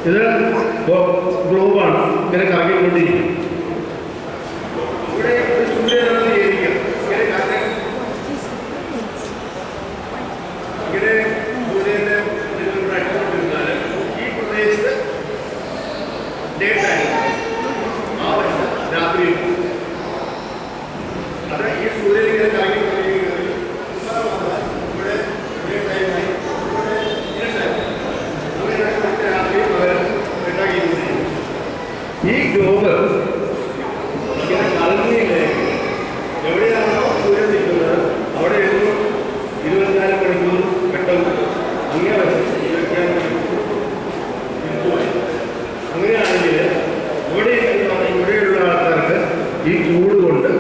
ഇത് ഗ്ലോബാണ്, ഇങ്ങനെ കറങ്ങിക്കൊണ്ടിരിക്കും. ഇവിടെ ഒരു സൂര്യനാണ് ഏരിയ. ഇങ്ങനെ സൂര്യനെ നിങ്ങളുടെ അടിച്ചുകൊണ്ടിരുന്നാൽ ഈ പ്രദേശത്ത് ഡേ ടൈം, ആ വശത്ത് രാത്രി. അത് ഈ സൂര്യൻ ഇങ്ങനെ കറങ്ങി ഇവിടെ ഡേ ടൈമായി, ഈ ഗ്ലോബ് ഇങ്ങനെ കറങ്ങിയില്ലേ എവിടെയാണോ സൂര്യൻ നിൽക്കുന്നത് അവിടെ 24 മണിക്കൂർ പെട്ടെന്ന് അങ്ങേ വശത്ത് 24 മണിക്കൂർ. അങ്ങനെയാണെങ്കിൽ ഇവിടെയുള്ള ആൾക്കാർക്ക് ഈ ചൂട് കൊണ്ട്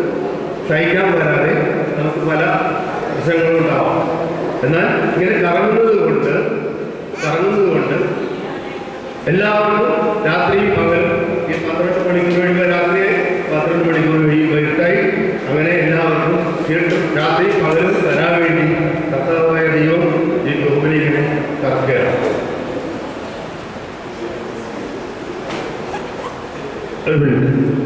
സഹിക്കാൻ വരാതെ നമുക്ക് പല പ്രശ്നങ്ങളും ഉണ്ടാവാം. എന്നാൽ ഇങ്ങനെ കറങ്ങുന്നത് കൊണ്ട് എല്ലാവർക്കും രാത്രിയും പകലും ഈ 12 മണിക്കൂർ കഴിയുമ്പോൾ രാത്രി 12 മണിക്കൂർ ഇരുട്ടായി. അങ്ങനെ എല്ലാവർക്കും രാത്രി പകലും വരാൻ വേണ്ടി കർത്താവായ ദൈവം ഈ ഗ്ലോബിനെ ഇങ്ങനെ കറക്കുകയാണ്. ഒരു മിനിറ്റ്.